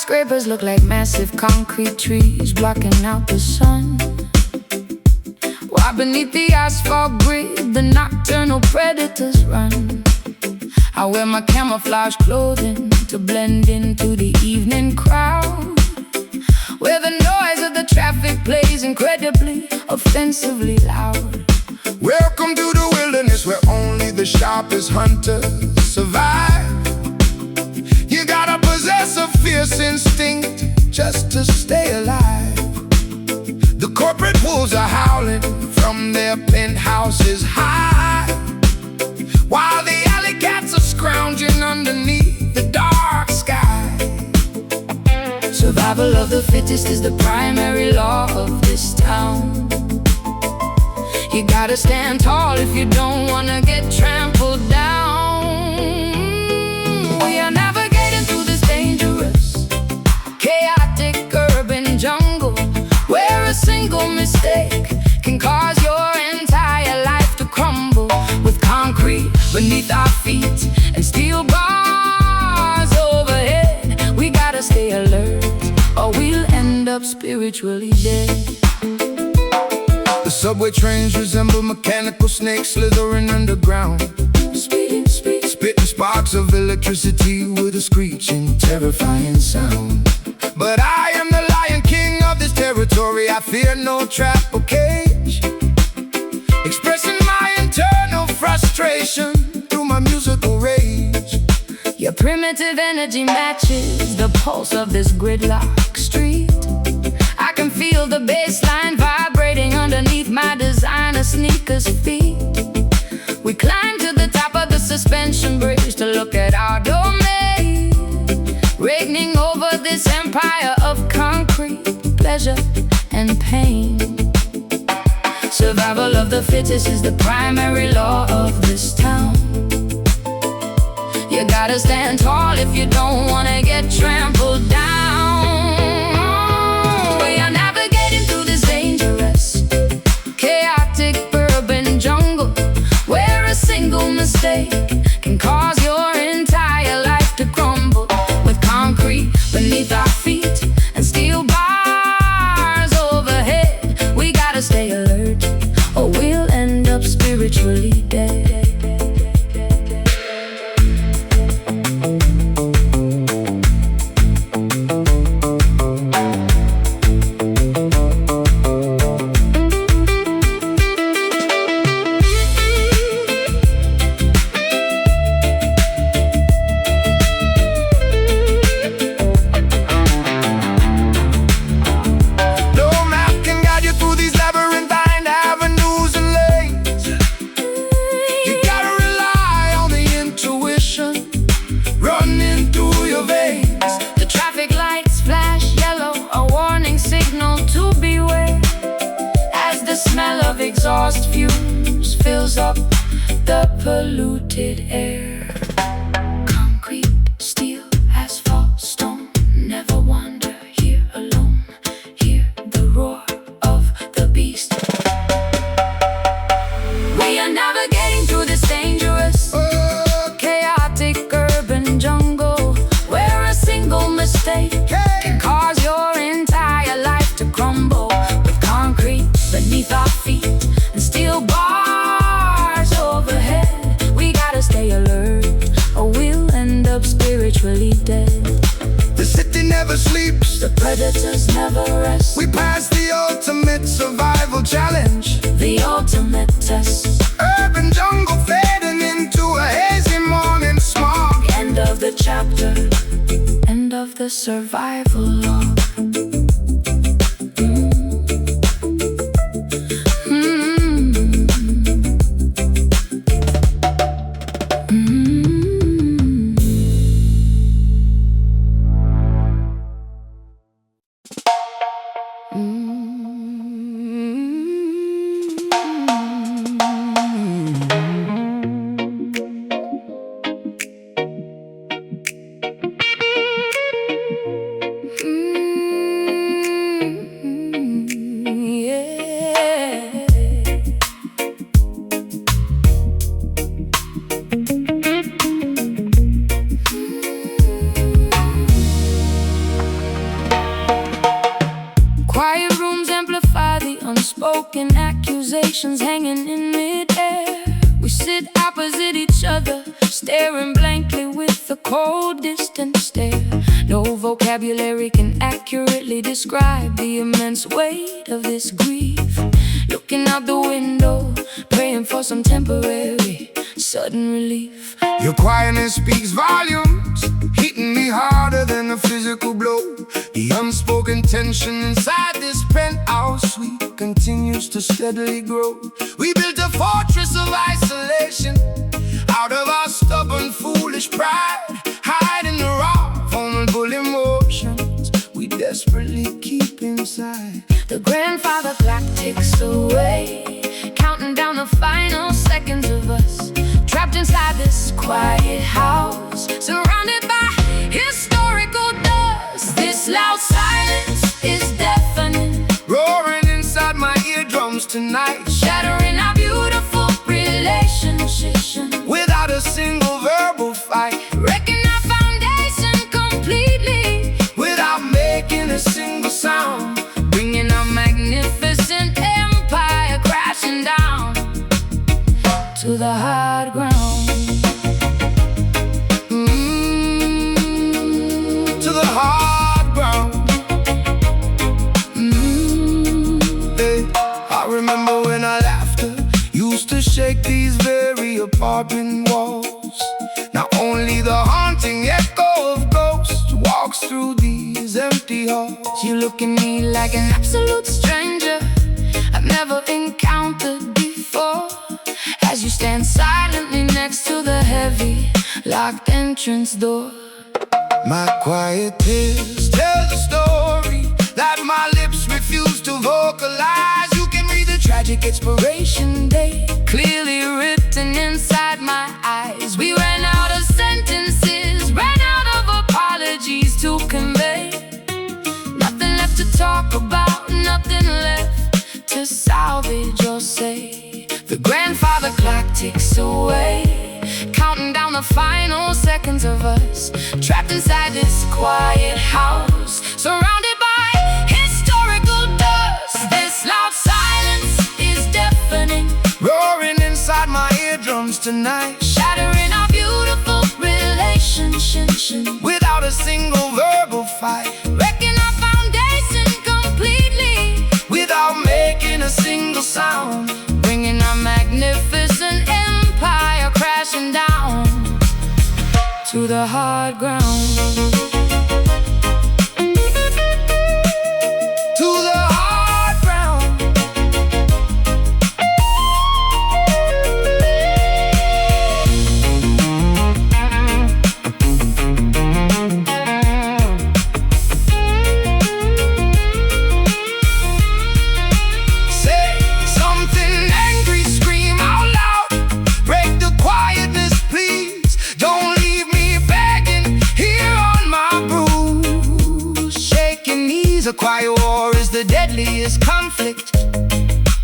Skyscrapers look like massive concrete trees blocking out the sun, while beneath the asphalt grid the nocturnal predators run. I wear my camouflage clothing to blend into the evening crowd, where the noise of the traffic plays incredibly, offensively loud. Welcome to the wilderness where only the sharpest hunters survive. You gotta possess a fierce instinct just to stay alive. The corporate wolves are howling from their penthouses high, while the alley cats are scrounging underneath the dark sky. Survival of the fittest is the primary law of this town. You gotta stand tall if you don't wanna get trampled down. We are navigating through this dangerous, chaotic urban jungle, where a single mistake can cause your entire life to crumble. With concrete beneath our feet and steel bars overhead, we gotta stay alert or we'll end up spiritually dead. The subway trains resemble mechanical snakes slithering underground, spitting sparks of electricity with a screeching, terrifying sound. But I am the Lion King of this territory. I fear no trap or cage, expressing my internal frustration through my musical rage. Your primitive energy matches the pulse of this gridlock street. I can feel the bassline vibrating underneath my designer sneakers' feet. We climb to the top of the suspension bridge to look at our domain, reigning over this empire of concrete, pleasure and pain. Survival of the fittest is the primary law of this town. You gotta stand tall if you don't wanna get trampled down. We are navigating through this dangerous, chaotic urban jungle, where a single mistake can cause your entire life to crumble. With concrete beneath our feet and steel bars overhead, we gotta stay alert or we'll end up spiritually dead. Exhaust fumes fills up the polluted air. Concrete, steel, asphalt, stone. Never wander here alone. Hear the roar of the beast. We are navigating through this dangerous, chaotic urban jungle, where a single mistake can cause your entire life to crumble. With concrete beneath our feet and steel bars overhead, we gotta stay alert or we'll end up spiritually dead. The city never sleeps, the predators never rest. we pass the ultimate survival challenge, The ultimate test. urban jungle fading into a hazy morning smog. End of the chapter, end of the survival log. unspoken accusations hanging in midair. We sit opposite each other, staring blankly with a cold, distant stare. No vocabulary can accurately describe the immense weight of this grief. Looking out the window, praying for some temporary, sudden relief. Your quietness speaks volumes, hitting me harder than a physical blow. The unspoken tension inside this penthouse suite continues to steadily grow. We built a fortress of isolation out of our stubborn, foolish pride, hiding the raw, vulnerable emotions we desperately keep inside. The grandfather clock ticks away, counting down the final seconds of us, trapped inside this quiet house, surrounded by historical dust. This loud silence is deafening, roaring inside my eardrums tonight, shattering our beautiful relationship without a single verbal fight, wrecking our foundation completely, without making a single sound, bringing our magnificent empire crashing down to the hard ground. To the hard ground. Hey, I remember when our laughter used to shake these very apartment walls. Now only the haunting echo of ghosts walks through these empty halls. You look at me like an absolute stranger I've never encountered before, as you stand silently next to the heavy, locked entrance door. My quiet tears tell the story that my lips refuse to vocalize. You can read the tragic expiration date clearly written inside my eyes. We ran out of sentences, ran out of apologies to convey. Nothing left to talk about, nothing left to salvage or say. The grandfather clock ticks away, counting down the final seconds of us, trapped inside this quiet house, surrounded by historical dust. This loud silence is deafening, roaring inside my eardrums tonight, shattering our beautiful relationship without a single verbal fight, wrecking our foundation completely, without making a single sound, bringing our magnificent empire crashing down to the hard ground. To the hard ground. Say something angry, scream out loud, break the quietness, please. Don't leave me begging here on my bruise. Shaking knees, a quiet war is the deadliest conflict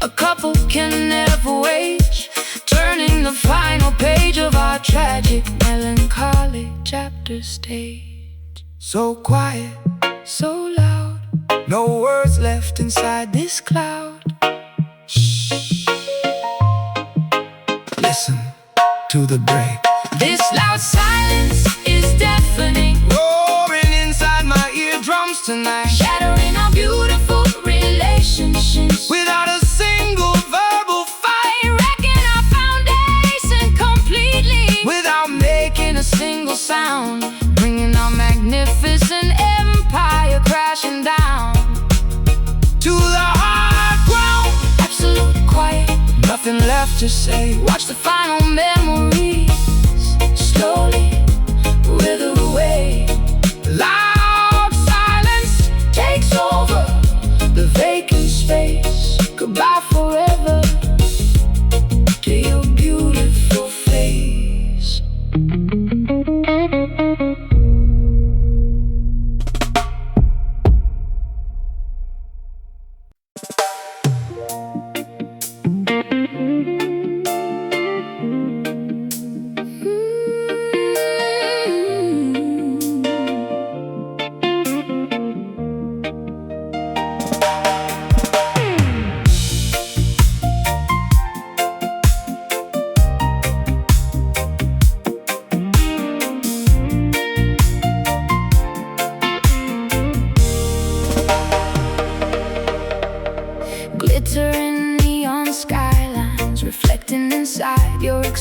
A couple can never wage, turning the final page of our tragic, melancholic chapter stage. so quiet, So loud, no words left inside this cloud. Shh. Listen to the break, This loud silence is deafening, roaring inside my eardrums tonight, shattering our beautiful relationships without a single verbal fight, wrecking our foundation completely, without making a single sound, bringing our magnificent empire crashing down to the hard ground. absolute quiet. Nothing left to say. Watch the final memories slowly wither away. Loud silence Takes over the vacant space. Goodbye forever to your beautiful face.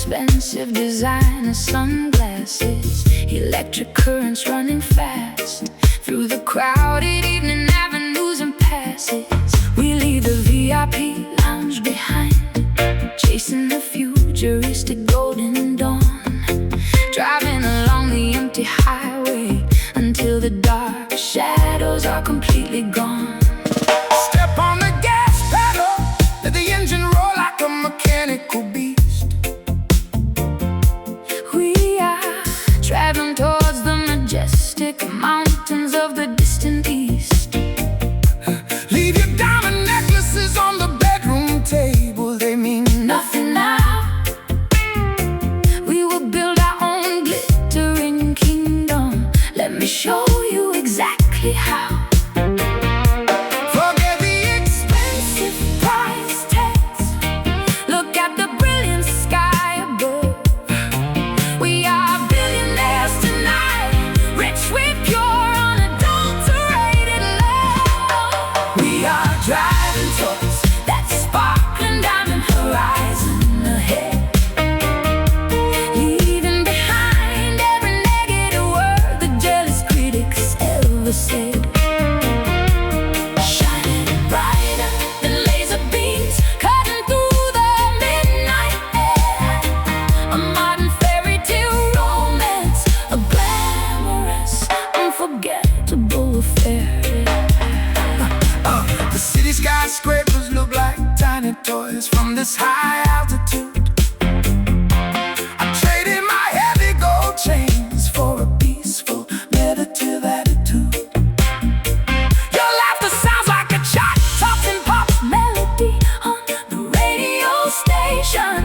expensive designer sunglasses, electric currents running fast through the crowded evening avenues and passes. We leave the VIP lounge behind, chasing the futuristic golden dawn, driving along the empty highway until the dark shadows are completely gone. Step on the gas pedal, let the engine roar like a mechanical beast. We are driving towards the majestic mountains of the distant east. Leave your diamond necklaces on the bedroom table, they mean Nothing now. We will build our own glittering kingdom. Let me show you exactly how. forget the Expensive price tags. Look at the brilliant sky above. We are billionaires tonight, rich with pure, unadulterated love. We are driving towards that sparkling diamond horizon ahead, leaving behind every negative word the jealous critics ever said. Shining brighter than laser beams, cutting through the midnight air. A modern fairy tale romance, a glamorous, unforgettable affair. The city skyscrapers look like tiny toys from this high altitude. I traded my heavy gold chains for a peaceful, meditative attitude. Your laughter sounds like a chart-topping pop Melody on the radio station,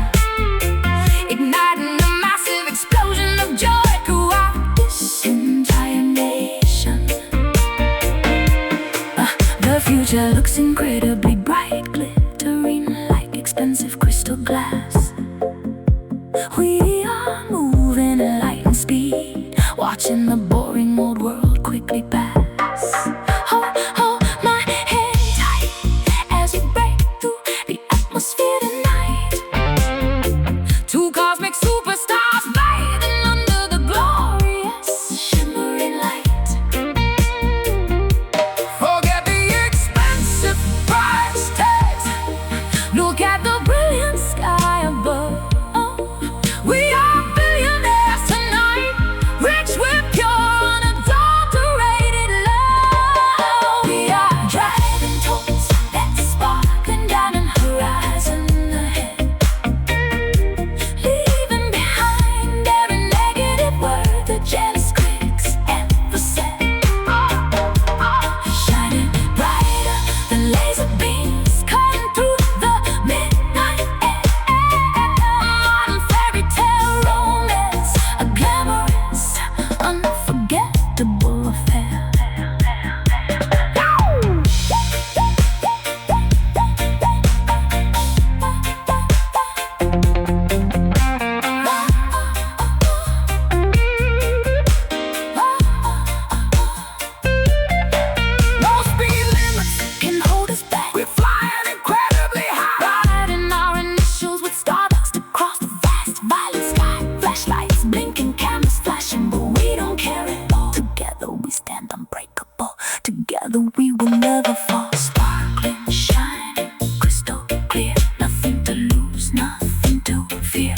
igniting a massive explosion of joy throughout this entire nation. The future looks incredibly bright, glittering like expensive crystal glass. We are moving at lightning speed, watching the boring old world quickly pass. Hold my head tight as we break through the atmosphere tonight. Two cosmic superstars bathing under the glorious shimmering light. Forget the expensive price tags. Look at the brilliant sky above. We are billionaires tonight, rich with pure, unadulterated love. We are driving towards that sparkling diamond horizon ahead, leaving behind every negative word the jealous critics ever said. Shining brighter than laser beams, cutting through the midnight air. A modern fairy tale romance, a glamorous, unforgettable affair. No speed limits Can hold us back. we're flying incredibly high. Writing our initials with stardust across the vast violet sky. Flashlights blinking, cameras flashing, but we don't care at all. Together we stand unbreakable. Together we will never fall. Sparkling, shining, crystal clear. Nothing to lose, nothing to fear.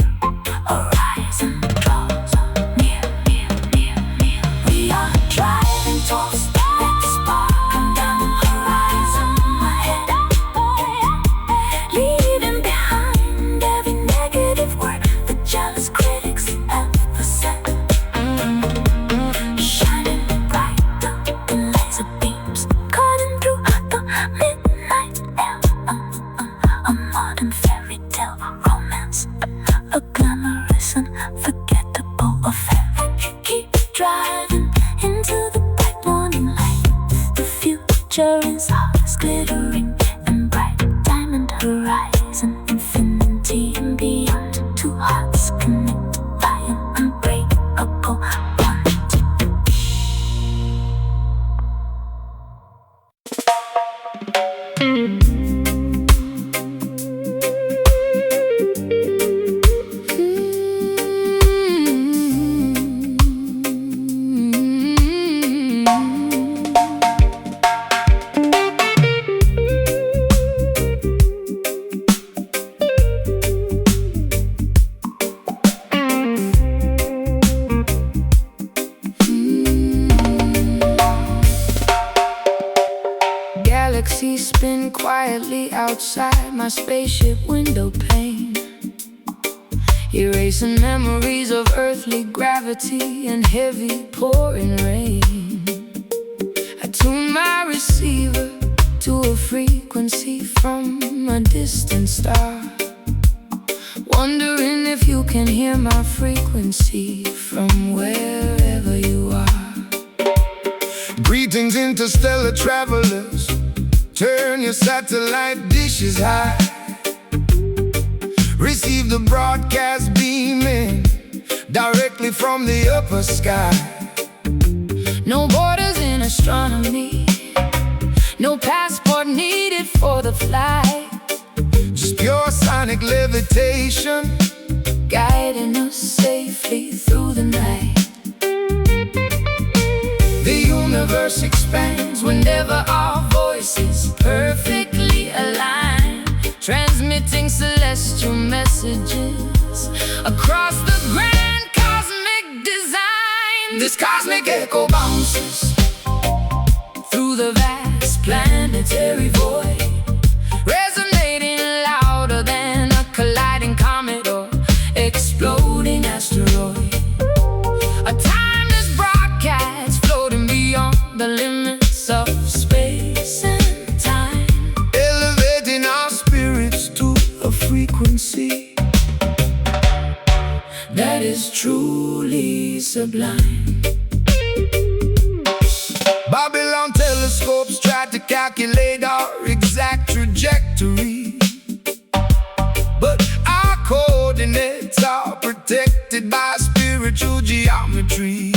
Horizon draws near, near, near, near. We are driving towards that sparkling diamond horizon ahead, leaving behind every negative word the jealous critics ever said. Shining brighter than laser beams, cutting through the midnight air. A modern fairy tale romance, a glamorous, unforgettable affair. Keep driving into the bright morning light. The future is ours, glittering and bright. Diamond horizon, infinity and beyond. Two hearts connected by an unbreakable bond. quietly outside my spaceship window pane, erasing memories of earthly gravity and heavy pouring rain. I tune my receiver to a frequency from a distant star, wondering if you can hear my frequency from wherever you are. Greetings, interstellar travelers. Turn your satellite dishes high. Receive the broadcast beaming directly from the upper sky. No borders in astronomy, no passport needed for the flight. Just pure sonic levitation, guiding us safely through the night. The universe expands whenever our voices perfectly aligned, transmitting celestial messages across the grand cosmic design. This cosmic echo bounces through the vast planetary void, resonating louder than a colliding comet or exploding asteroid. A timeless broadcast floating beyond the limits of space and time, elevating our spirits to a frequency that is truly sublime. Babylon telescopes try to calculate our exact trajectory, but our coordinates are protected by spiritual geometry.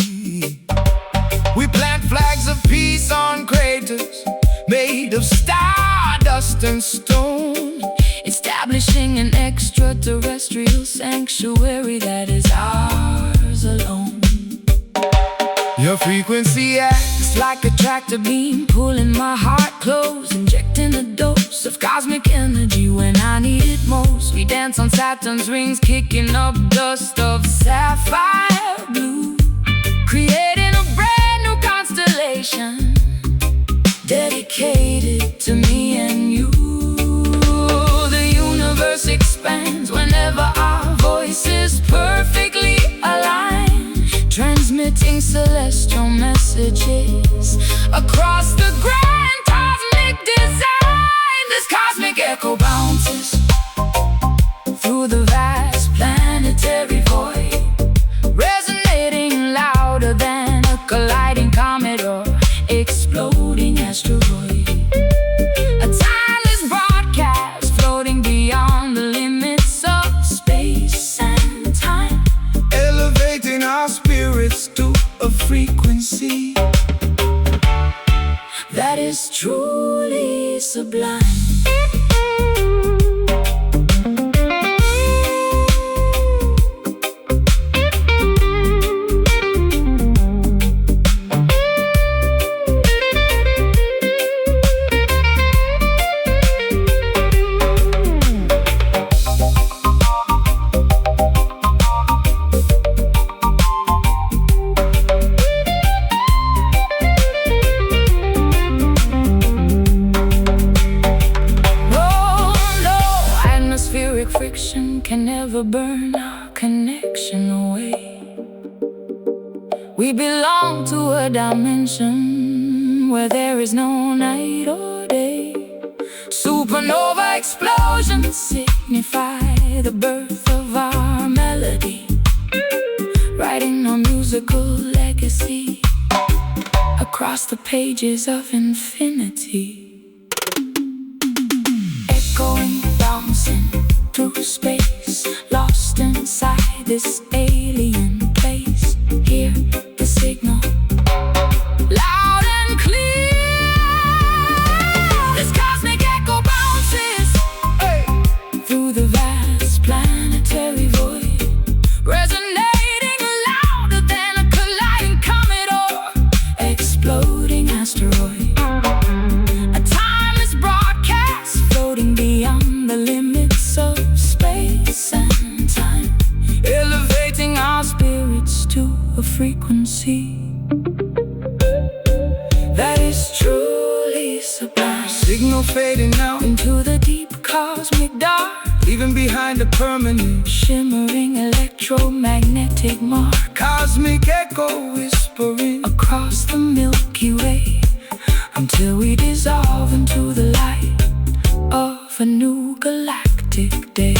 We plant flags of peace on craters made of stardust and stone, establishing an extraterrestrial sanctuary that is ours alone. Your frequency acts like a tractor beam, pulling my heart close, injecting a dose of cosmic energy when I need it most. We dance on Saturn's rings, kicking up dust of sapphire blue, creating a brand new constellation dedicated to me and you. The universe expands whenever our voices perfectly align, transmitting celestial messages across the grand cosmic design. This cosmic echo bounces through the vast planetary void, resonating louder than a colliding comet or exploding asteroid. A timeless broadcast floating beyond the limits of space and time, elevating our spirits to a frequency that is truly sublime. Friction can never burn our connection away. We belong to a dimension where there is no night or day. Supernova explosions signify the birth of our melody, writing our musical legacy across the pages of infinity. Echoing, bouncing through space, lost inside this alien place. Hear the signal loud and clear. This cosmic echo bounces through the vast planetary void, resonating louder than a colliding comet or exploding asteroid. A timeless broadcast floating beyond the limits of space and time, elevating our spirits to a frequency that is truly sublime. Signal fading out into the deep cosmic dark, leaving behind a permanent shimmering electromagnetic mark. Cosmic echo whispering across the Milky Way, until we dissolve into the light of a new galactic day.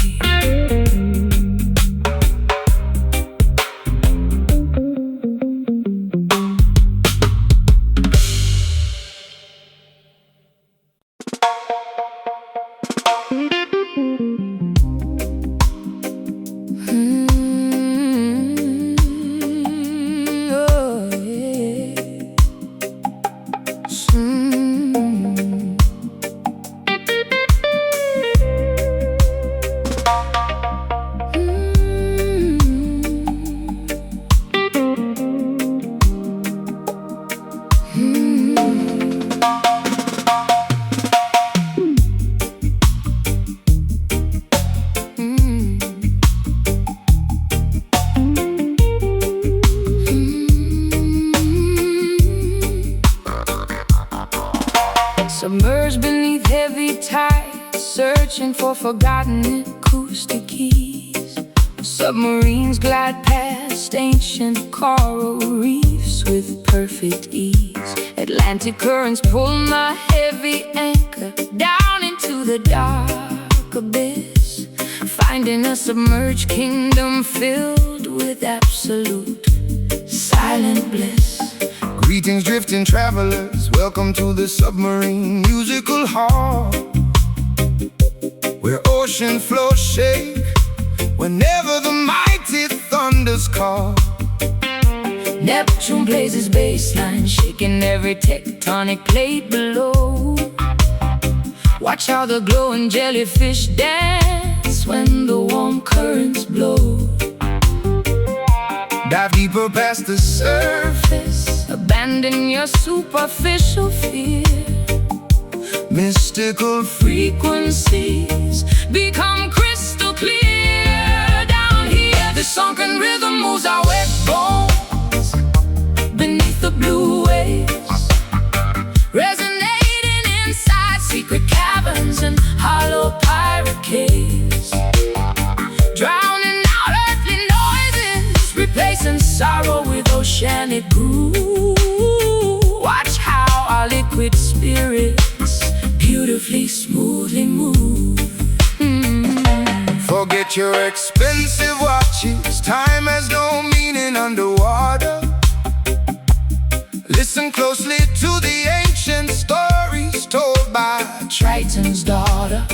Submerged beneath heavy tides, searching for forgotten acoustic keys. Submarines glide past ancient coral reefs with perfect ease. Atlantic currents pull my heavy anchor down into the dark abyss, finding a submerged kingdom filled with absolute silent bliss. Greetings, drifting travelers, welcome to the submarine musical hall, where ocean floors shake whenever the mighty thunders call. Neptune plays his bassline, shaking every tectonic plate below. Watch how the glowing jellyfish dance when the warm currents blow. Dive deeper past the surface, abandon your superficial fear. Mystical frequencies become crystal clear. Down here, the sunken rhythm moves our wet bones beneath the blue waves, resonating inside secret caverns and hollow pirate caves, drowning out earthly noises, replacing sorrow with oceanic groove. Watch how our liquid spirits beautifully, smoothly move. Forget your expensive watches, time has no meaning underwater. Listen closely to the ancient stories told by Triton's daughter.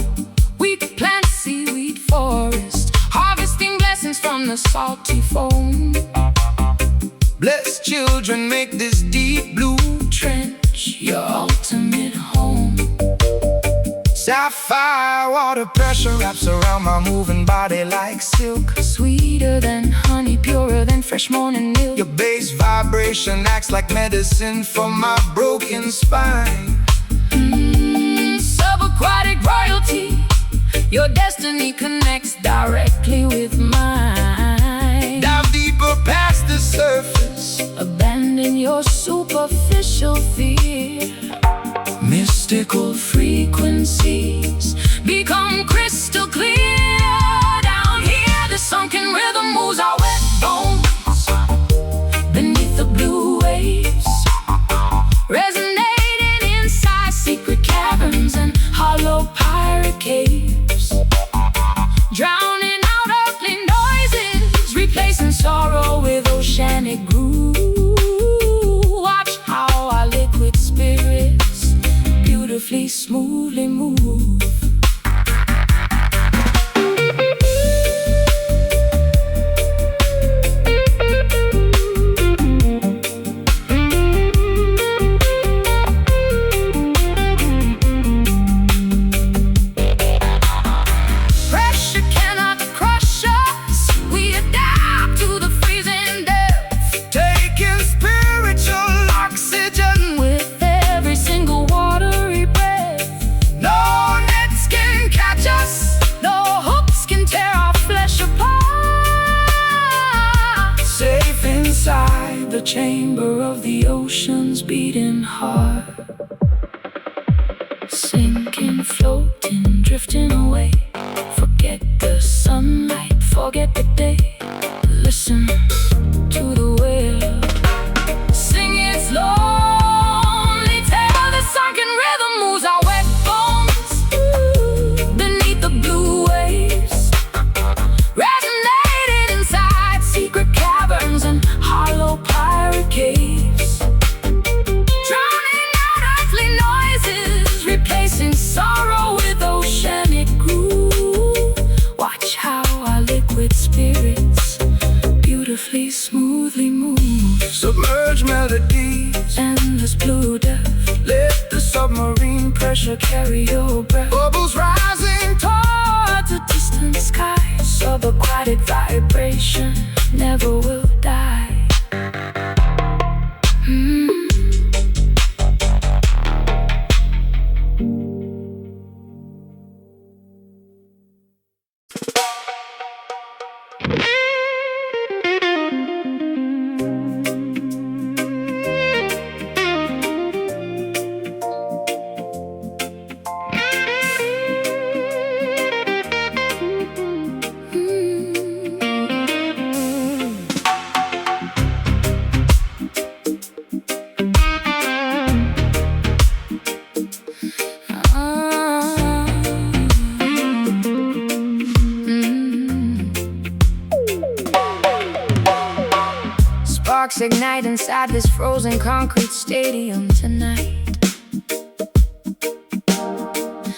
We plant seaweed forest, harvesting blessings from the salty foam. Blessed children make this deep blue trench your ultimate home. Sapphire water pressure wraps around my moving body like silk. Sweeter than honey, purer than fresh morning milk. Your bass vibration acts like medicine for my broken spine. Subaquatic royalty, your destiny connects directly with mine. Dive deeper past the surface, abandon your superficial fear. Mystical frequencies become crystal clear. Down here, the sunken rhythm moves our wet bones beneath the blue waves, resonating inside secret caverns and hollow pirate caves, drowning out earthly noises, replacing sorrow with oceanic groove. Watch how our liquid spirits beautifully, smoothly move. Pressure cannot crush us, we adapt to the freezing depth, taking spiritual oxygen with every single watery breath. No nets can catch us, no hooks can tear our flesh apart. safe inside The chamber of the ocean's beating heart. Sinking, floating, drifting away. Forget the sunlight, forget the day. Listen to the whale sing its lonely tale. The sunken rhythm moves our wet bones beneath the blue waves, resonated inside secret caverns and hollow pirate caves, drowning out earthly noises, replacing sorrow with oceanic groove. Watch how our liquid spirits beautifully, smoothly move. Submerged melodies, Endless blue depth, let the submarine pressure carry your breath bubbles rising towards a distant sky. Subaquatic vibration never will die. Sparks ignite inside this frozen concrete stadium tonight,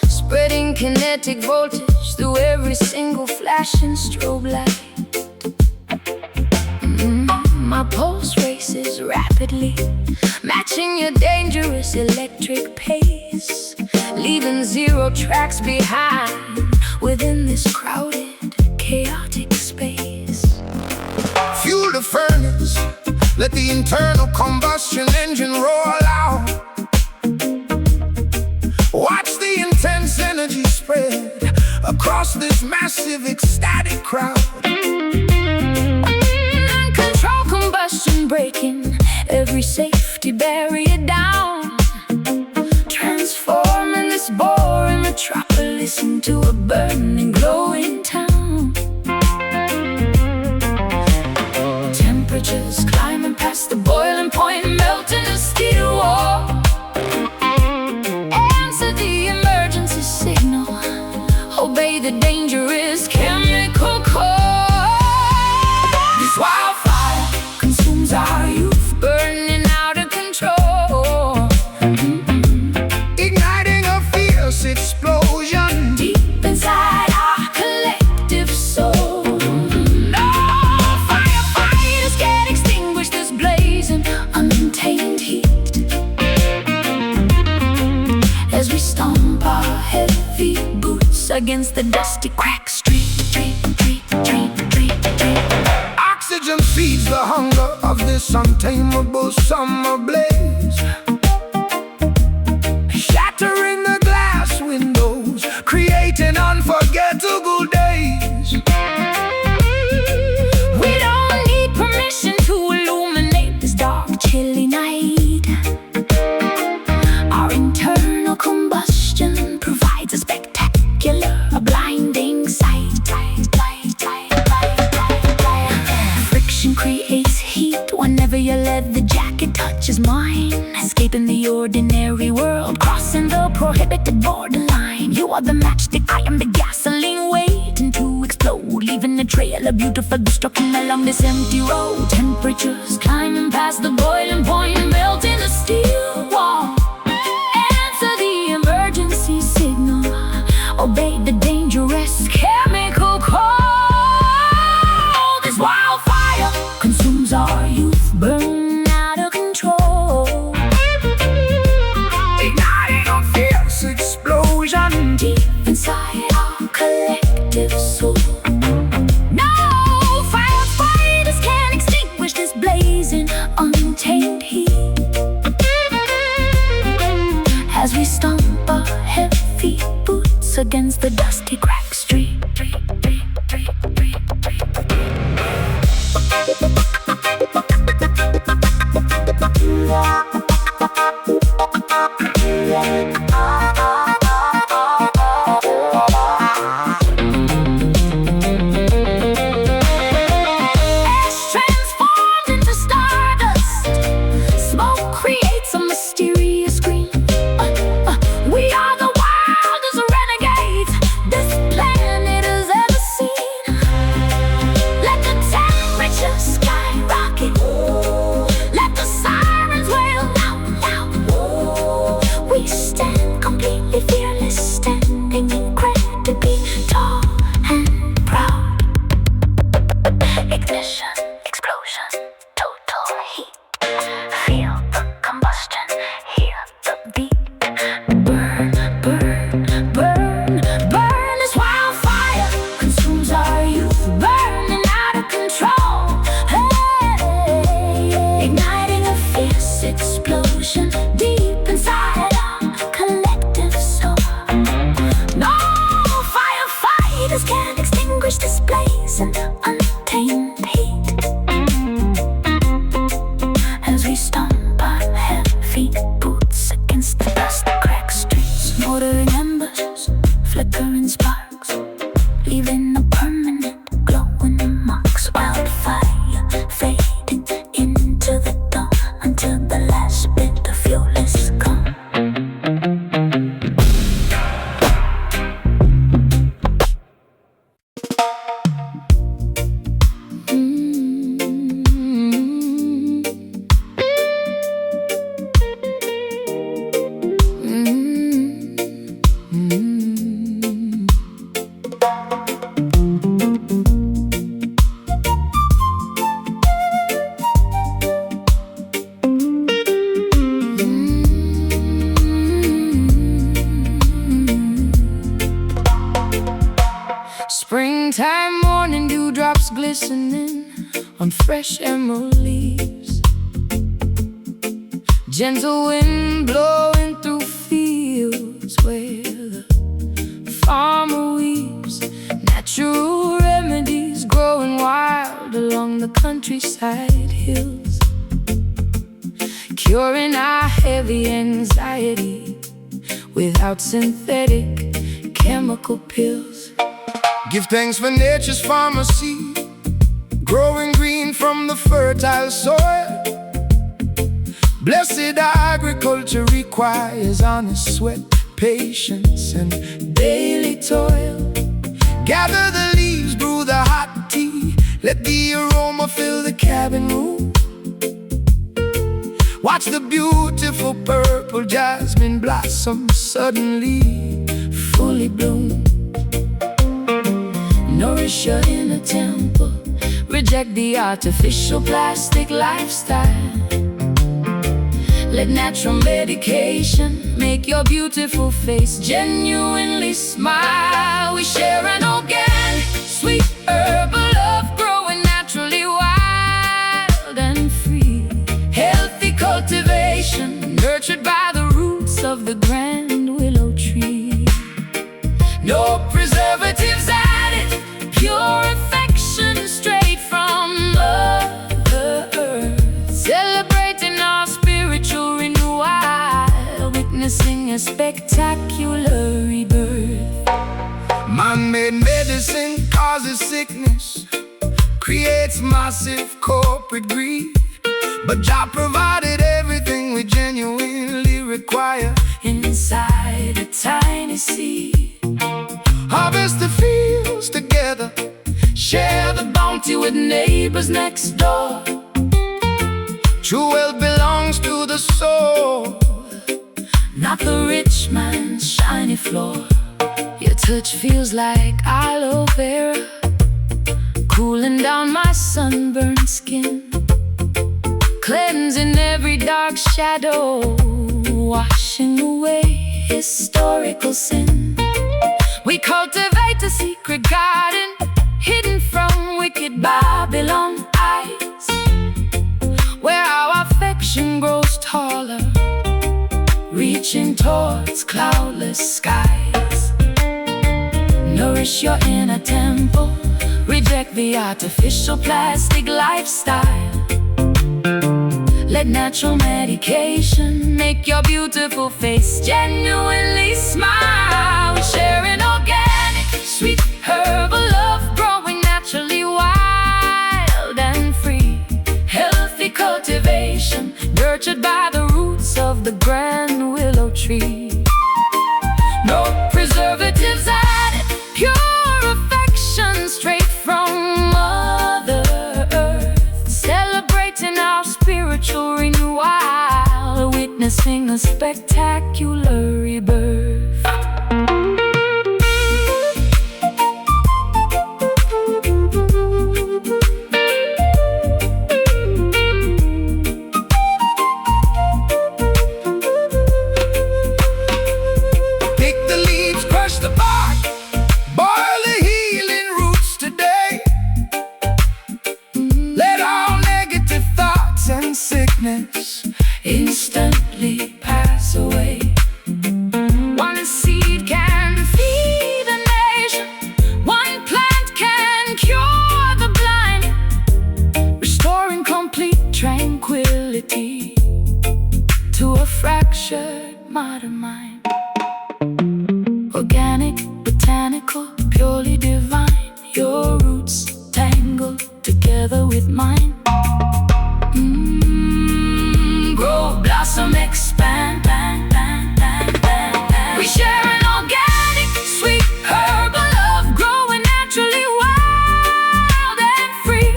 spreading kinetic voltage through every single flashing strobe light. My pulse races rapidly, matching your dangerous electric pace, leaving zero tracks behind within this crowded, chaotic space. Fuel the furnace, let the internal combustion engine roar out. Watch the intense energy spread across this massive ecstatic crowd. Uncontrolled combustion breaking every safety barrier down, transforming this boring metropolis into a burning, glowing town. Temperatures climbing past the boiling point, melting the steel wall. Answer the emergency signal, obey the dangerous chemical call. This wildfire consumes our youth, burning out of control, Igniting a fierce explosion deep inside our collective soul. No firefighters can extinguish this blazing, untamed heat. As we stomp our heavy boots against the dusty crack street. Oxygen feeds the hunger of this untamable summer blaze, shattering the glass windows, creating unforgettable days. We don't need permission to illuminate this dark, chilly night. Our internal combustion provides a spectacular, a blinding sight. Friction creates heat whenever your leather jacket touches mine, escaping the ordinary world, crossing the prohibited borderline. You are the matchstick, I am the gasoline, waiting to explode, leaving a trail of beautiful destruction along this empty road. Temperatures climbing past the boiling point, melting the steel wall. Answer the emergency signal, obey the dangerous chemical call. This wildfire consumes our youth, burning out of control, Igniting a fierce explosion deep inside our collective soul. No firefighters can extinguish this blazing, untamed glistening on fresh emerald leaves. Gentle wind blowing through fields where the farmer weaves. Natural remedies growing wild along the countryside hills, curing our heavy anxiety without synthetic chemical pills. Give thanks for nature's pharmacy, growing green from the fertile soil. Blessed agriculture requires honest sweat, patience, and daily toil. Gather the leaves, brew the hot tea, let the aroma fill the cabin room. Watch the beautiful purple jasmine blossom suddenly fully bloom. Nourish your inner temple, reject the artificial plastic lifestyle. Let natural medication make your beautiful face genuinely smile. We share an organic, sweet herbal love, growing naturally wild and free. Healthy cultivation, nurtured by the roots of the grand willow tree. No preservatives added, pure affection straight from Mother Earth. Celebrating our spiritual renewal, witnessing a spectacular rebirth. Man-made medicine causes sickness, creates massive corporate greed. But Jah provided everything we genuinely require inside a tiny seed. Harvest the fields together, share the bounty with neighbors next door. True wealth belongs to the soul, not the rich man's shiny floor. Your touch feels like aloe vera, cooling down my sunburned skin, cleansing every dark shadow, washing away historical sin. We cultivate a secret garden, hidden from wicked Babylon eyes, where our affection grows taller, reaching towards cloudless skies. Nourish your inner temple, reject the artificial plastic lifestyle. Let natural medication make your beautiful face genuinely smile. We share an organic, sweet herbal love, growing naturally wild and free. Healthy cultivation, nurtured by the roots of the grand willow tree. No preservatives added, pure affection straight from Mother Earth. Celebrating our spiritual renewal, witnessing a spectacular rebirth. pick the leaves, crush the bark, boil the healing roots today. Let all negative thoughts and sickness Instantly pass away. One seed can feed a nation, one plant can cure the blind, restoring complete tranquility to a fractured modern mind. Organic, botanical, purely divine, your roots tangled together with mine. Grow, blossom, expand. We share an organic, sweet herbal love, growing naturally wild and free.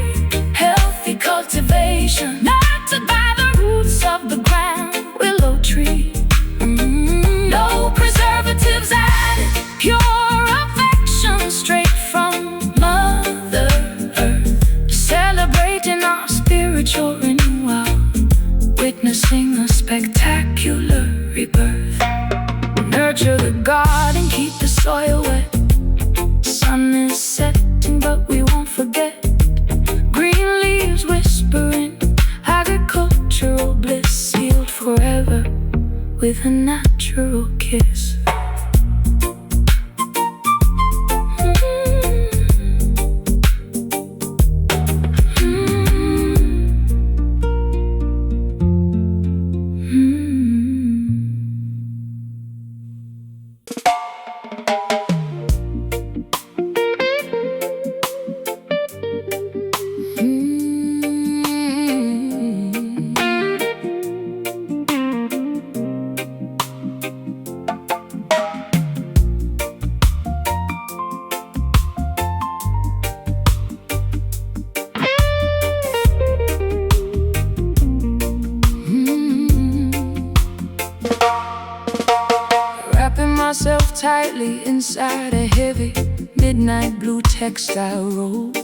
Healthy cultivation, nurtured by the roots of the grand willow tree. No preservatives added, pure affection straight from Mother Earth. Celebrating our spiritual renewal, witnessing a spectacular rebirth. Nurture the garden, keep the soil wet. Sun is setting, but we won't forget. with a natural kiss. Myself tightly inside a heavy midnight blue textile robe,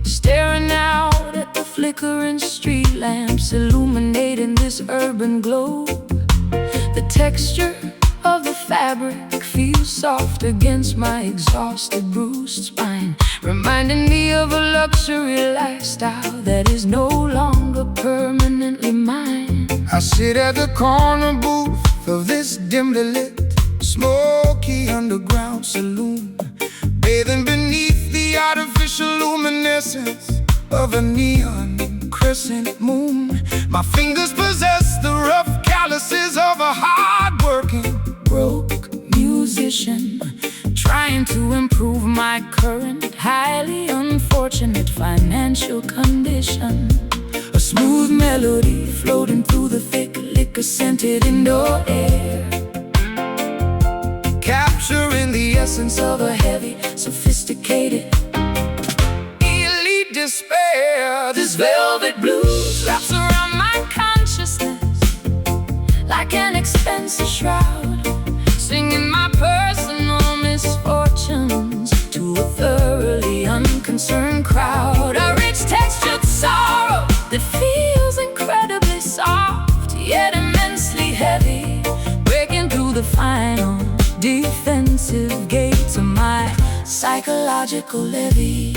staring out at the flickering street lamps illuminating this urban globe. The texture of the fabric feels soft against my exhausted, bruised spine, reminding me of a luxury lifestyle that is no longer permanently mine. I sit at the corner booth of this dimly lit, smoky underground saloon, bathing beneath the artificial luminescence of a neon crescent moon. My fingers possess the rough calluses of a hard-working, broke musician, trying to improve my current, highly unfortunate financial condition. A smooth melody floating through the thick liquor-scented indoor air, capturing the essence of a heavy, sophisticated, elite despair. This velvet blues wraps around my consciousness like an expensive shroud, singing my personal misfortunes to a thoroughly unconcerned crowd. A rich textured sorrow that feels incredibly soft, yet immensely heavy, breaking through the final defensive gates of my psychological levee.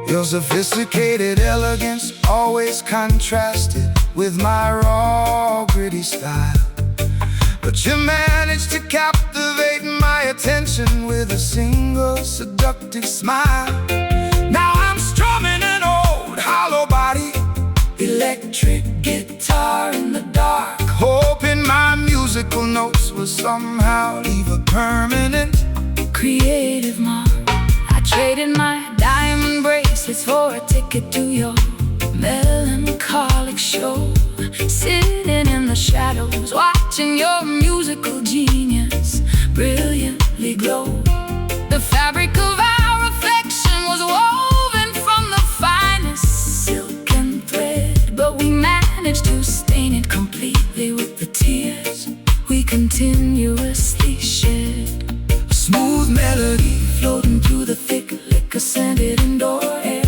Your sophisticated elegance always contrasted with my raw, gritty style, but you managed to captivate my attention with a single seductive smile. Now I'm strumming an old hollow body electric guitar in the dark, hoping my musical notes will somehow leave a permanent, creative mark. I traded my diamond bracelets for a ticket to your melancholic show, sitting in the shadows, watching your musical genius brilliantly glow. The fabric of our affection was woven from the finest silk and thread, but we managed to stain it completely with the tears we continuously shed. a smooth melody Floating through the thick liquor-scented indoor air,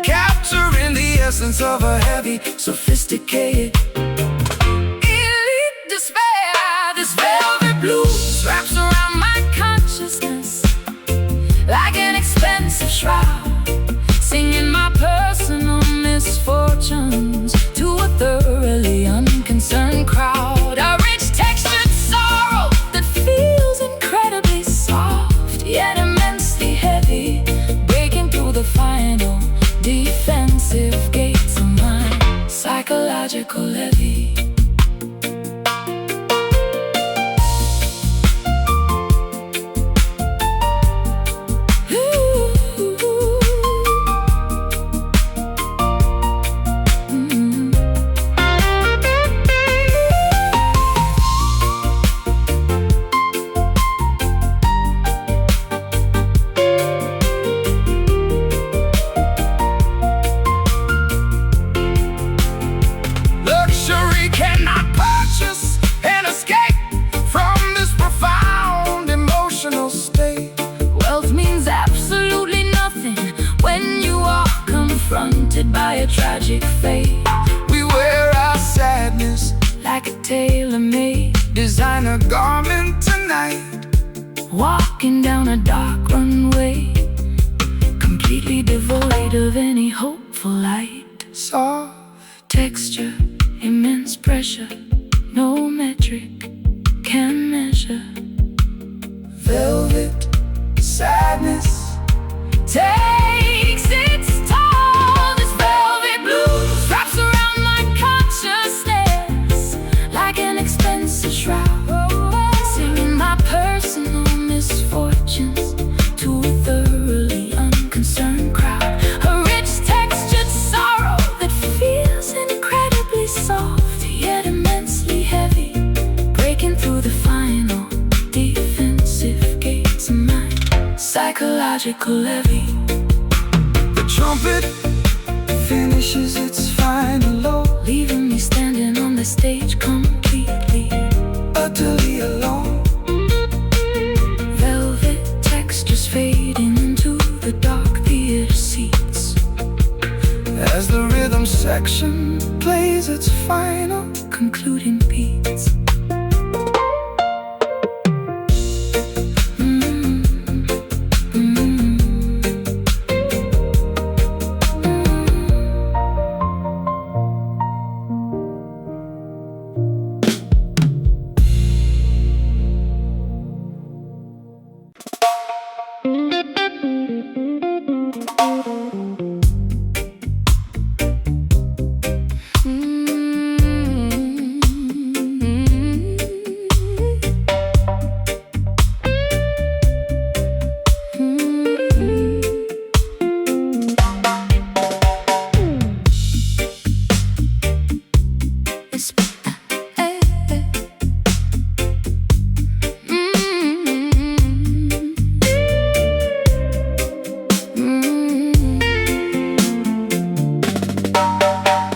capturing the essence of a heavy, sophisticated, elite despair. This velvet blues wraps around my consciousness like an expensive shroud, singing my personal misfortunes to a thoroughly unconcerned crowd. A rich textured sorrow that feels incredibly soft, yet immensely heavy, breaking through the final defensive gates of my psychological levee. By a tragic fate, we wear our sadness like a tailor-made designer garment tonight, walking down a dark runway, completely devoid of any hopeful light. soft Texture immense pressure, no metric can measure. Velvet sadness Takes its toll. This velvet blues wraps around my consciousness like an expensive shroud, singing my personal misfortunes to a thoroughly unconcerned crowd. A rich textured sorrow that feels incredibly soft yet immensely heavy, breaking through the final defensive gates of my psychological levy. The trumpet finishes its final low, Leaving me standing on the stage completely, utterly alone. velvet textures fading into the dark theater seats. As the rhythm section plays its final Concluding beats.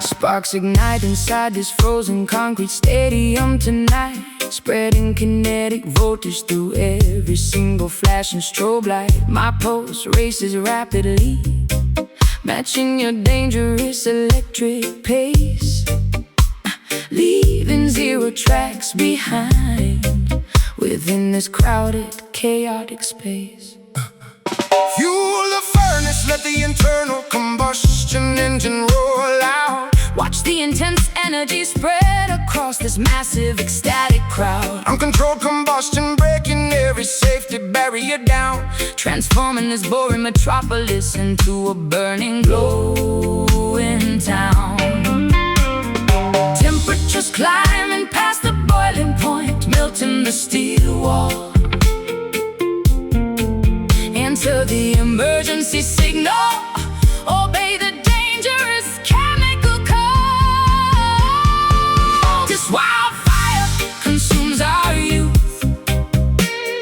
Sparks ignite inside this frozen concrete stadium tonight, spreading kinetic voltage through every single flashing strobe light. My pulse races rapidly, matching your dangerous electric pace, leaving zero tracks behind within this crowded, chaotic space. fuel the furnace, let the internal combustion engine roll out. Watch the intense energy spread across this massive, ecstatic crowd, Uncontrolled combustion breaking every safety barrier down, transforming this boring metropolis into a burning, glowing town. Temperatures climbing past the boiling point, melting the steel wall. Enter the emergency signal, obey the dangerous chemical code. This wildfire consumes our youth,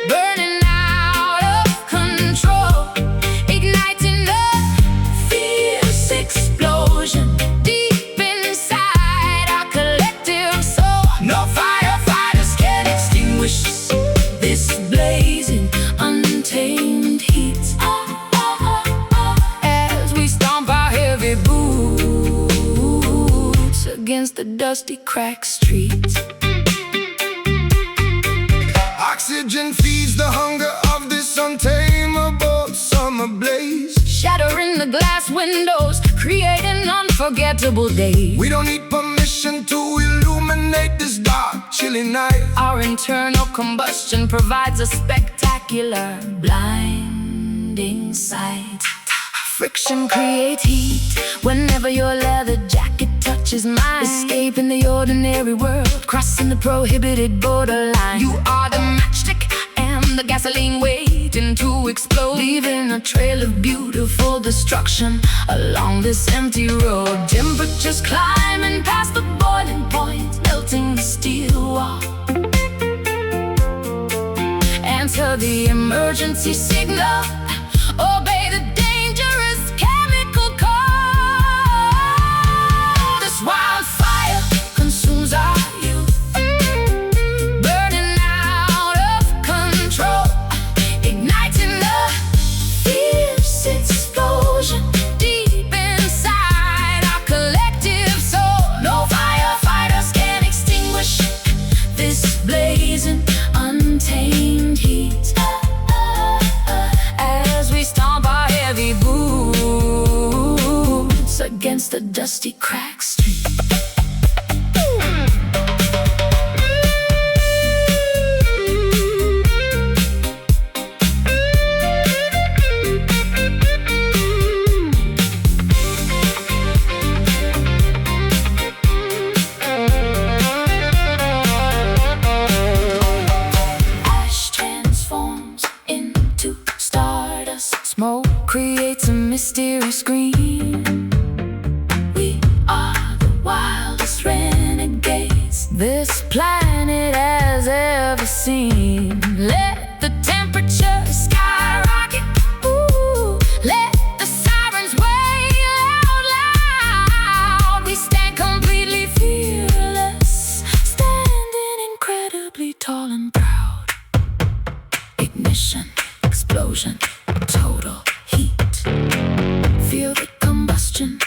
burning out of control, igniting a fierce explosion deep inside our collective soul. No firefighters can extinguish this blazing, untamed heat. As we stomp our heavy boots against the dusty, cracked streets. Oxygen feeds the hunger of this untamable summer blaze. Shattering the glass windows, creating unforgettable days. We don't need permission to illuminate this dark, chilly night. Our internal combustion provides a spectacular, blinding sight. Friction creates heat whenever your leather jacket touches mine. Escaping the ordinary world, crossing the prohibited borderline. You are the matchstick and the gasoline waiting to explode, leaving a trail of beautiful destruction along this empty road. Temperatures climbing past the boiling point, melting the steel wall. Answer the emergency signal, obey the dangerous chemical code. This wildfire consumes our youth, burning out of control, igniting a fierce explosion deep inside our collective soul. No firefighters can extinguish this blazing, untamed heat. As we stomp our heavy boots against the dusty, cracked street. planet has ever seen. Let the temperature skyrocket. Ooh, let the sirens wail out loud. We stand completely fearless, standing incredibly tall and proud. Ignition, explosion, total heat. Feel the combustion,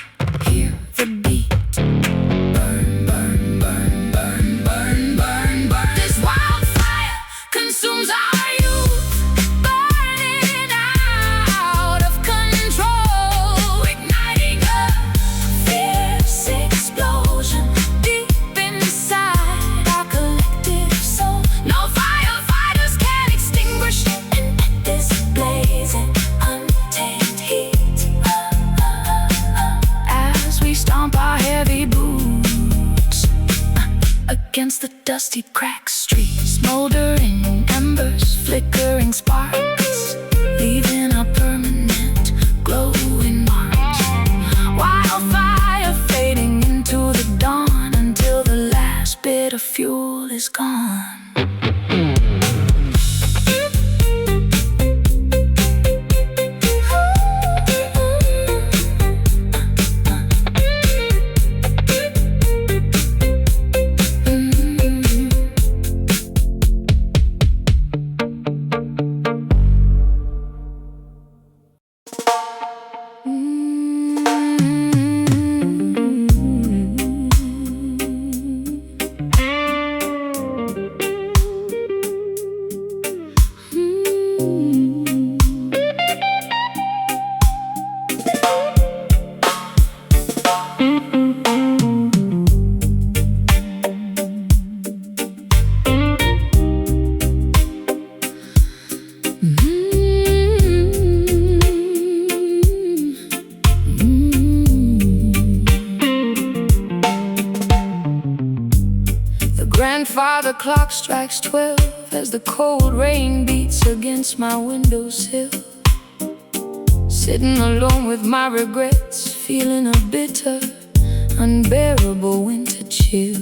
hear the beat. Burn, burn, burn, burn, burn, burn, burn. This wildfire consumes our youth, burning out of control, igniting a fierce explosion deep inside our collective soul. No firefighters can extinguish and end this blazing untamed heat. As we stomp our heavy boots against the dusty cracked streets, smoldering embers, flickering sparks, leaving a permanent glowing mark. Wildfire fading into the dawn until the last bit of fuel is gone. Grandfather clock strikes 12 as the cold rain beats against my windowsill. Sitting alone with my regrets, feeling a bitter, unbearable winter chill.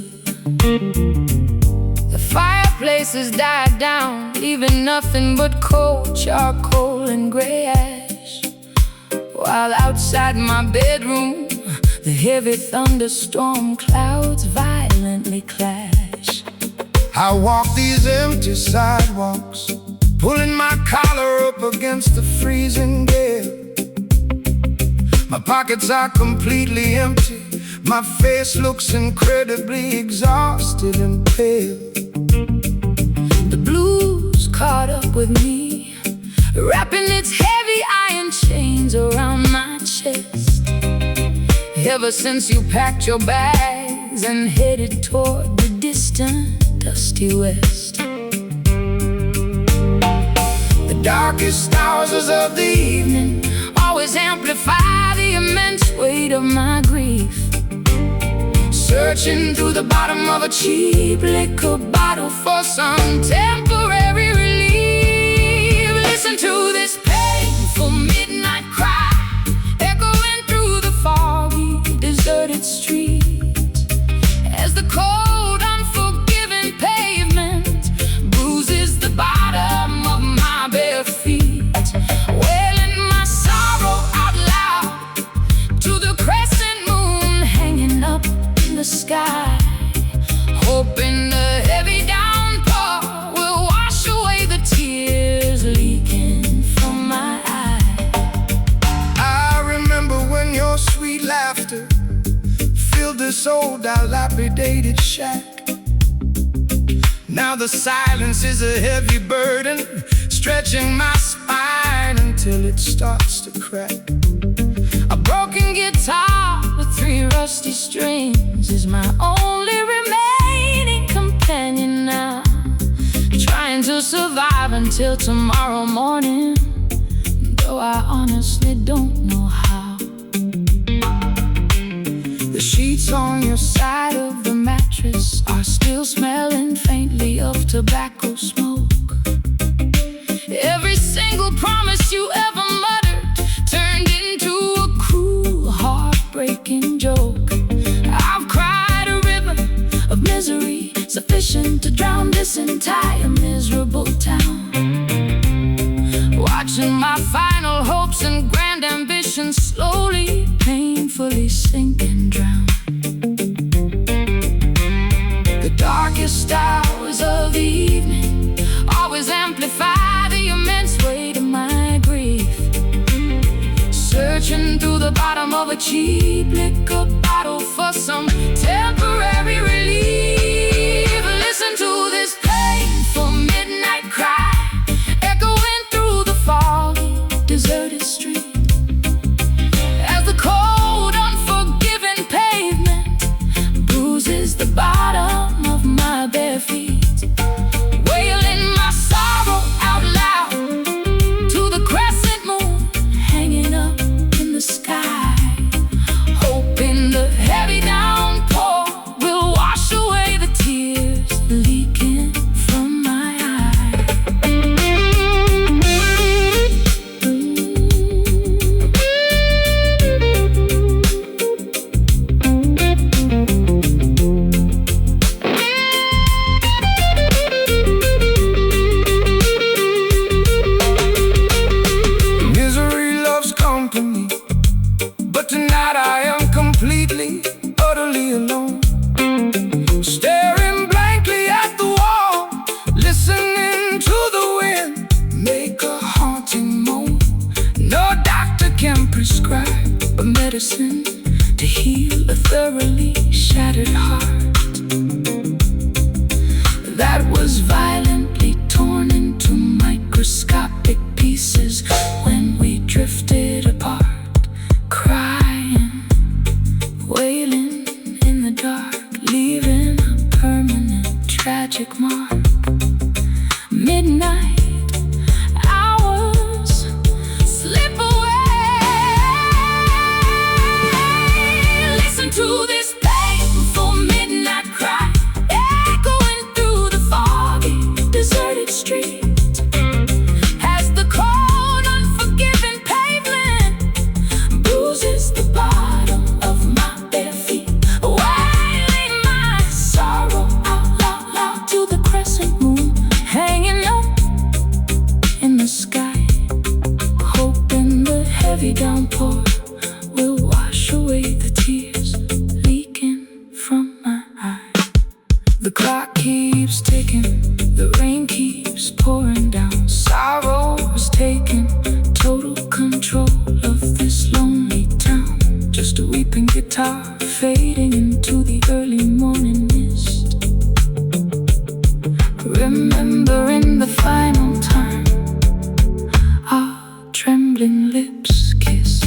The fireplace has died down, leaving nothing but cold charcoal and gray ash. While outside my bedroom, the heavy thunderstorm clouds violently clash. I walk these empty sidewalks, pulling my collar up against the freezing gale. My pockets are completely empty, my face looks incredibly exhausted and pale. The blues caught up with me, wrapping its heavy iron chains around my chest. Ever since you packed your bags and headed toward the distant dusty west. The darkest hours of the evening always amplify the immense weight of my grief. Searching through the bottom of a cheap liquor bottle for some temporary relief. Listen to this painful midnight cry, echoing through the foggy, deserted streets, as the cold, unforgiving pavement bruises the bottom of my bare feet, wailing my sorrow out loud to the crescent moon hanging up in the sky, hoping the heavy downpour will wash away the tears leaking from my eyes. I remember when your sweet laughter filled this old dilapidated shack. Now the silence is a heavy burden, stretching my spine until it starts to crack. A broken guitar with 3 rusty strings is my only remaining companion now, trying to survive until tomorrow morning, though I honestly don't know how. The sheets on your side of the mattress are still smelling faintly of tobacco smoke. Every single promise you ever muttered turned into a cruel, heartbreaking joke. I've cried a river of misery sufficient this entire miserable town. Watching my final hopes and grand ambitions slowly, painfully sink and drown. The darkest hours of the evening always amplify the immense weight of my grief. Searching through the bottom of a cheap liquor bottle for some temporary relief. Listen to this painful midnight cry echoing through the foggy, deserted street, as the cold, unforgiving pavement bruises the bottom of my bare feet. Wailing my sorrow out loud to the crescent moon hanging up in the sky, hoping the heavy downpour will wash away the tears leaking from my eyes. Misery loves company, but tonight I am completely, utterly alone. Staring blankly at the wall, listening to the wind make a haunting moan. No doctor can prescribe a medicine to heal a thoroughly shattered heart that was violently torn into microscopic pieces when we drifted apart, crying, wailing in the dark, leaving a permanent tragic mark. Midnight hours slip away. Listen to this painful midnight cry echoing through the foggy, deserted street, as the cold, unforgiving pavement bruises the bottom of my bare feet. Wailing my sorrow out loud to the crescent moon hanging up in the sky, hoping the heavy downpour will wash away the tears leaking from my eyes. The clock keeps ticking, the rain keeps pouring down. Sorrow is taking total control of this lonely town. Just a weeping guitar fading into the early morning mist, remembering the final time our trembling lips kissed.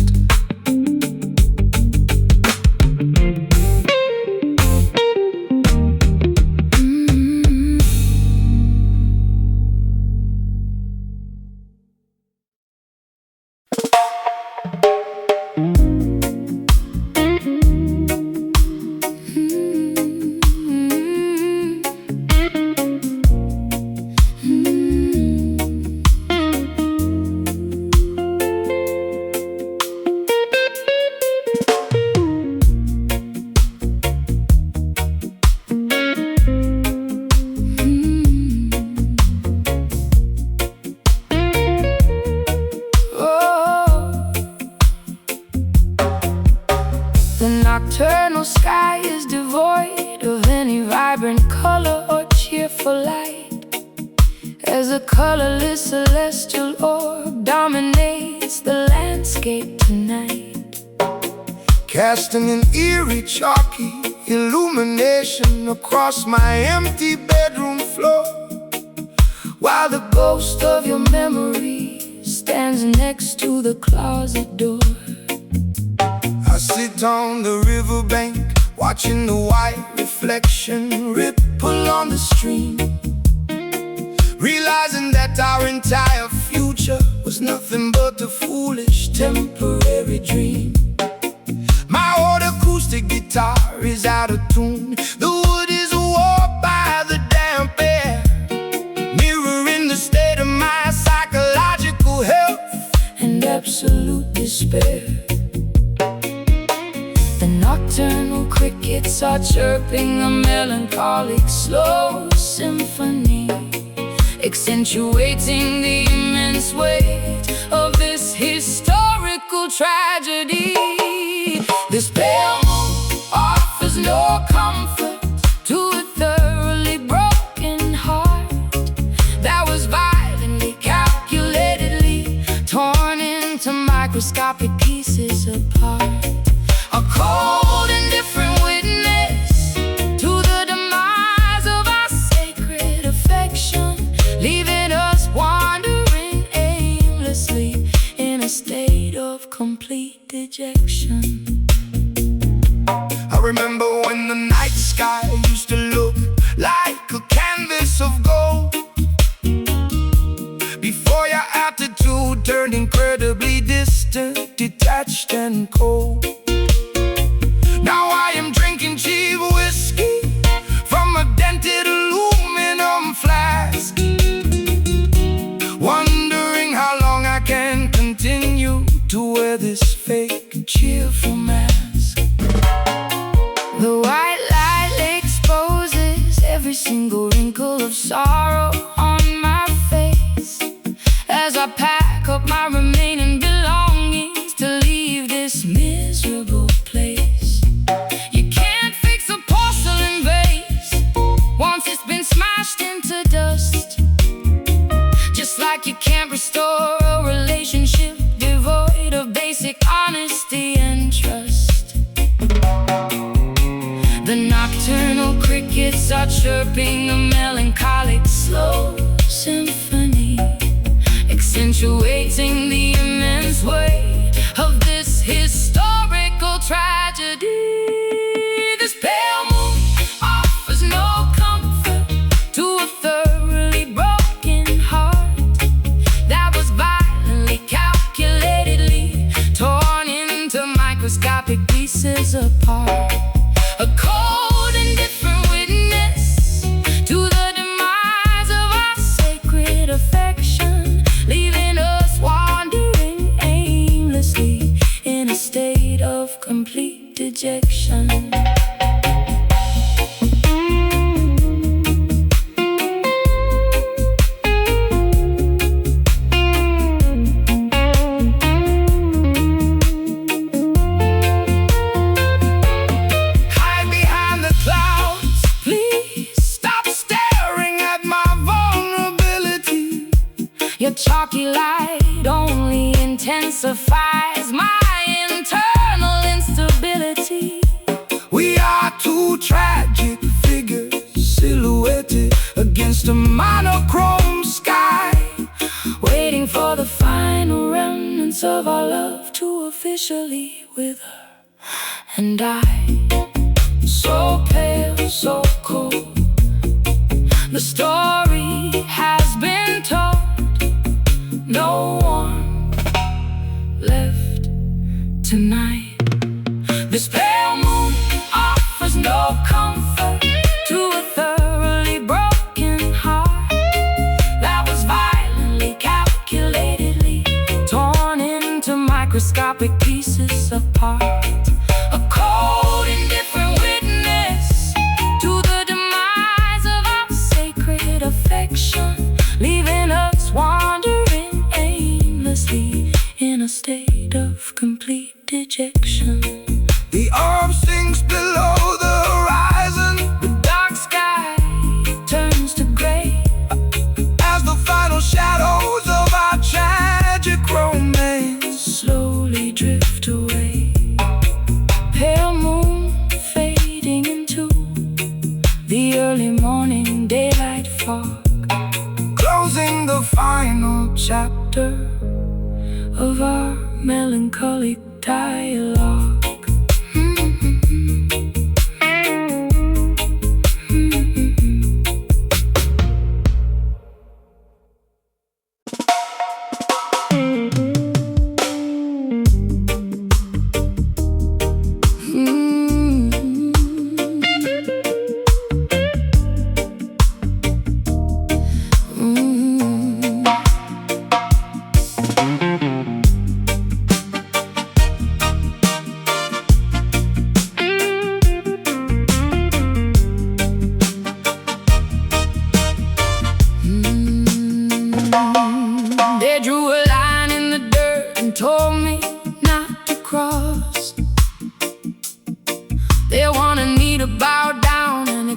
The nocturnal sky is devoid of any vibrant color or cheerful light, as a colorless celestial orb dominates the landscape tonight, Casting an eerie, chalky illumination across my empty bedroom floor, while the ghost of your memory stands next to the closet door. I sit on the riverbank, watching the white reflection ripple on the stream, realizing that our entire future was nothing but a foolish temporary dream. My old acoustic guitar is out of tune, the wood is warped by the damp air, mirroring the state of my psychological health and absolute despair. The nocturnal crickets are chirping a melancholic slow symphony, accentuating the immense weight of this historical tragedy. This pale moon offers no comfort to a thoroughly broken heart that was violently, calculatedly torn into microscopic pieces apart. A cold, indifferent witness to the demise of our sacred affection, leaving us wandering aimlessly in a state of complete dejection. I remember when the night sky used to look like a canvas of gold, before your attitude turned incredibly distant, detached and cold. Now I am drinking cheap whiskey from a dented aluminum flask, wondering how long I can continue to wear this fake cheerful mask. The white light exposes every single wrinkle of sorrow on my face as I pack up my remaining belongings to leave this miserable place. You can't fix a porcelain vase once it's been smashed into dust, just like you can't restore a relationship devoid of basic honesty and trust. The nocturnal crickets are chirping a melancholic slow symphony, accentuating the immense weight of this historical tragedy. This pale moon offers no comfort to a thoroughly broken heart that was violently, calculatedly torn into microscopic pieces apart. A cold, indifferent witness to the demise of our sacred affection, leaving us wandering aimlessly in a state of complete dejection. Your chalky light only intensifies my internal instability. We are two tragic figures silhouetted against a monochrome sky, waiting for the final remnants of our love to officially wither. And I, so pale, so cold, the story has been told. No one left tonight. This pale moon offers no comfort to a thoroughly broken heart that was violently, calculatedly torn into microscopic pieces apart. A cold, indifferent witness to the demise of our sacred affection, leaving us wandering in a state of complete dejection. The orb sinks below the horizon. The dark sky turns to gray as the final shadows of our tragic romance slowly drift away. Pale moon fading into the early morning daylight fog, closing the final chapter of our melancholic dialogue.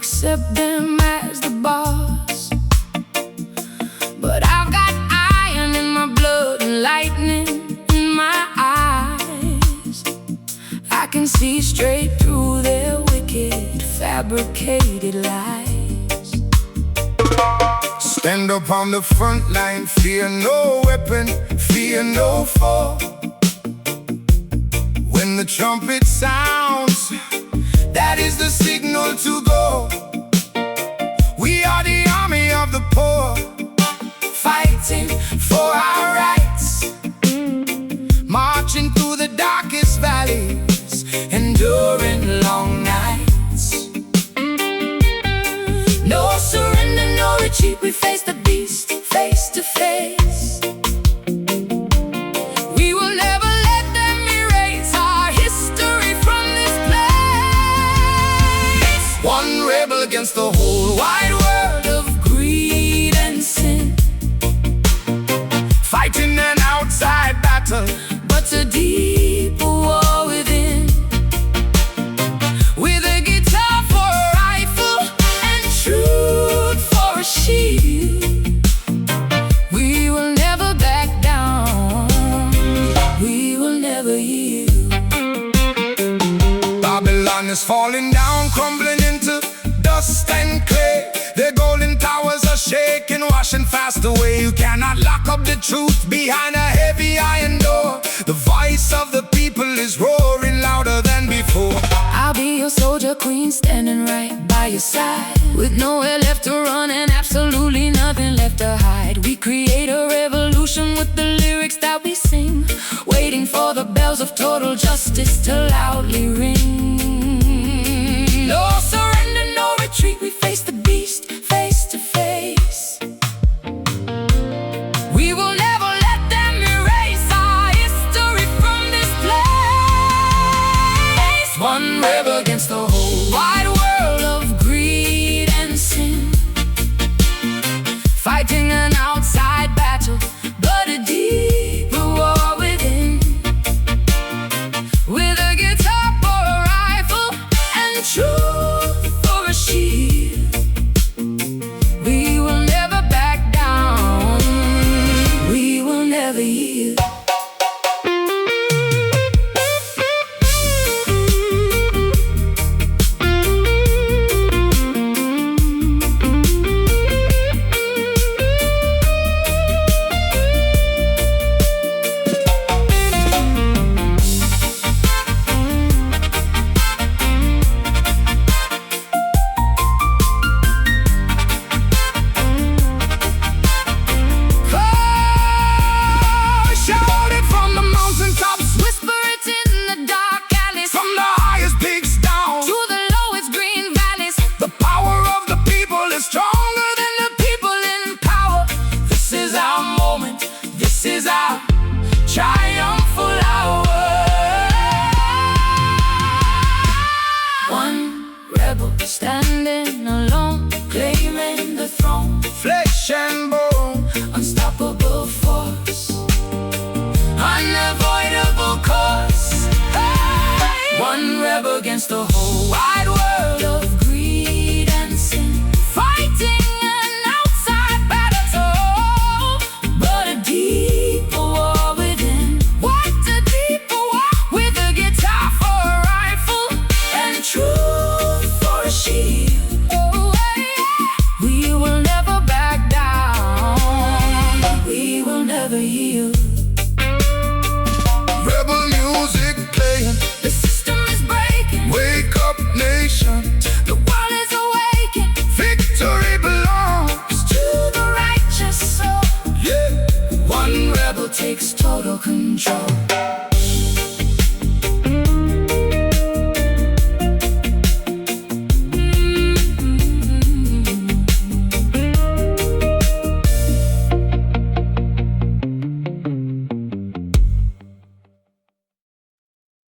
accept them as the boss. But I've got iron in my blood and lightning in my eyes. I can see straight through their wicked, fabricated lies. Stand up on the front line, fear no weapon, fear no foe. When the trumpet sounds, that is the signal to go. We are the army of the poor, fighting for our rights, marching through the darkest valleys, enduring long nights. No surrender, no retreat, we face the beast face to face. We will never let them erase our history from this place. One rebel against the whole wide world of greed and sin, fighting an outside battle, but a deeper war within. With a guitar for a rifle and truth for a shield, we will never back down, we will never yield. Babylon is falling down, crumbling into dust and clay. Their golden towers are shaking, washing fast away. You cannot lock up the truth behind a heavy iron door. The voice of the people is roaring louder than before. I'll be your soldier queen, standing right by your side, with nowhere left to run and absolutely nothing left to hide. We create a revolution with the lyrics that we sing, waiting for the bells of total justice to loudly ring. No surrender, no retreat, we face the beast face to face. We will never let them erase our history from this place. One rebel against the whole wide world of greed and sin, fighting an outside battle, but a deeper war within. With a guitar for a rifle and truth for a shield, we will never back down, we will never yield. Triumphal hour. One rebel standing alone, claiming the throne. Flesh and bone, unstoppable force, unavoidable course. Hey! One rebel against the whole